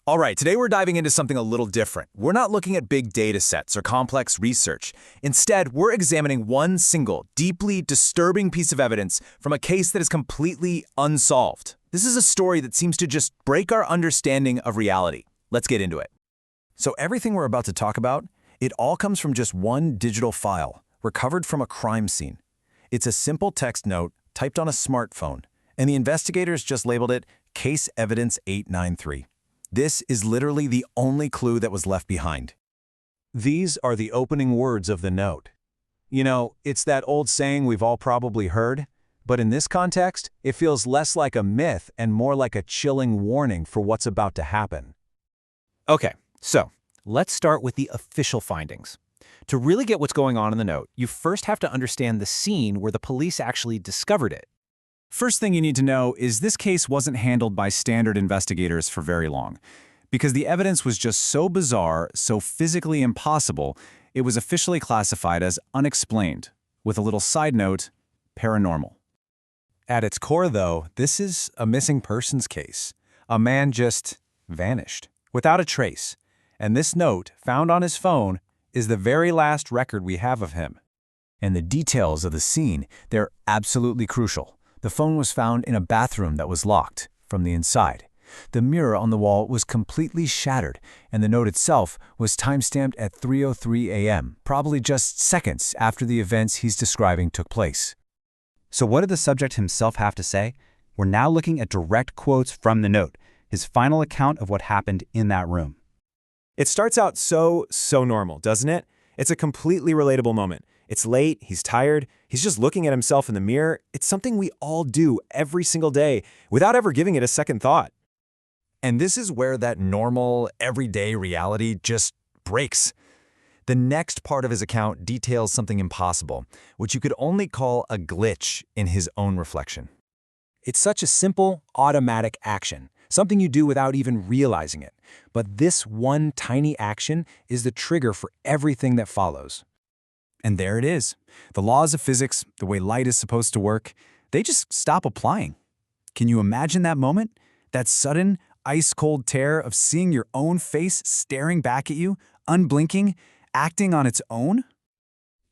All right, today we're diving into something a little different. We're not looking at big data sets or complex research. Instead, we're examining one single, deeply disturbing piece of evidence from a case that is completely unsolved. This is a story that seems to just break our understanding of reality. Let's get into it. So everything we're about to talk about, it all comes from just one digital file, recovered from a crime scene. It's a simple text note typed on a smartphone, and the investigators just labeled it Case Evidence 893. This is literally the only clue that was left behind. These are the opening words of the note. You know, it's that old saying we've all probably heard, but in this context, it feels less like a myth and more like a chilling warning for what's about to happen. Okay, so let's start with the official findings. To really get what's going on in the note, you first have to understand the scene where the police actually discovered it. First thing you need to know is this case wasn't handled by standard investigators for very long. Because the evidence was just so bizarre, so physically impossible, it was officially classified as unexplained, with a little side note, paranormal. At its core, though, this is a missing persons case. A man just vanished, without a trace. And this note, found on his phone, is the very last record we have of him. And the details of the scene, they're absolutely crucial. The phone was found in a bathroom that was locked from the inside. The mirror on the wall was completely shattered, and the note itself was timestamped at 3:03 a.m., probably just seconds after the events he's describing took place. So what did the subject himself have to say? We're now looking at direct quotes from the note, his final account of what happened in that room. It starts out so normal, doesn't it? It's a completely relatable moment. It's late, he's tired, he's just looking at himself in the mirror. It's something we all do every single day without ever giving it a second thought. And this is where that normal, everyday reality just breaks. The next part of his account details something impossible, which you could only call a glitch in his own reflection. It's such a simple, automatic action, something you do without even realizing it. But this one tiny action is the trigger for everything that follows. And there it is. The laws of physics, the way light is supposed to work, they just stop applying. Can you imagine that moment? That sudden, ice-cold terror of seeing your own face staring back at you, unblinking, acting on its own?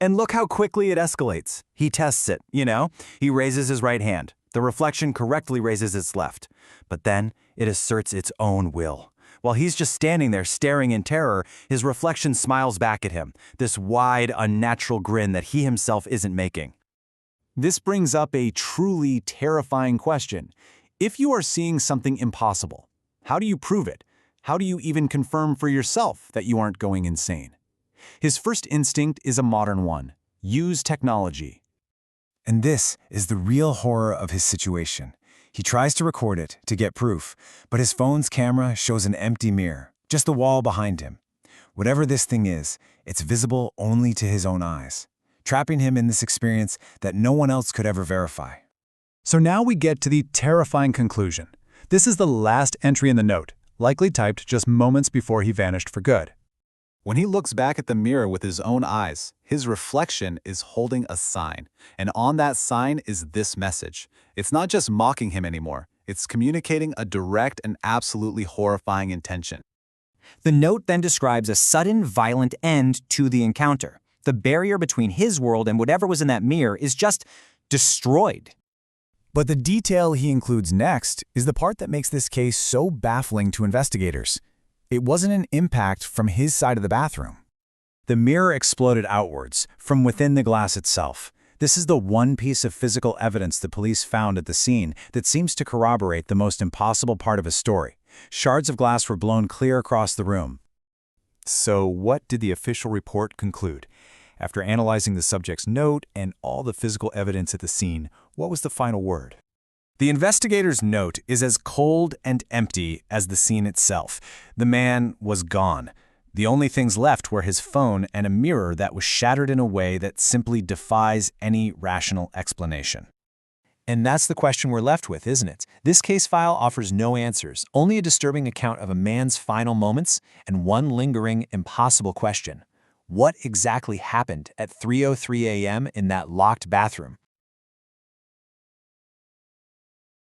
And look how quickly it escalates. He tests it, you know? He raises his right hand. The reflection correctly raises its left. But then it asserts its own will. While he's just standing there staring in terror, his reflection smiles back at him, this wide, unnatural grin that he himself isn't making. This brings up a truly terrifying question. If you are seeing something impossible, how do you prove it? How do you even confirm for yourself that you aren't going insane? His first instinct is a modern one: use technology. And this is the real horror of his situation. He tries to record it to get proof, but his phone's camera shows an empty mirror, just the wall behind him. Whatever this thing is, it's visible only to his own eyes, trapping him in this experience that no one else could ever verify. So now we get to the terrifying conclusion. This is the last entry in the note, likely typed just moments before he vanished for good. When he looks back at the mirror with his own eyes, his reflection is holding a sign. And on that sign is this message. It's not just mocking him anymore. It's communicating a direct and absolutely horrifying intention. The note then describes a sudden, violent end to the encounter. The barrier between his world and whatever was in that mirror is just destroyed. But the detail he includes next is the part that makes this case so baffling to investigators. It wasn't an impact from his side of the bathroom. The mirror exploded outwards, from within the glass itself. This is the one piece of physical evidence the police found at the scene that seems to corroborate the most impossible part of his story. Shards of glass were blown clear across the room. So what did the official report conclude? After analyzing the subject's note and all the physical evidence at the scene, what was the final word? The investigator's note is as cold and empty as the scene itself. The man was gone. The only things left were his phone and a mirror that was shattered in a way that simply defies any rational explanation. And that's the question we're left with, isn't it? This case file offers no answers, only a disturbing account of a man's final moments and one lingering, impossible question. What exactly happened at 3:03 a.m. in that locked bathroom?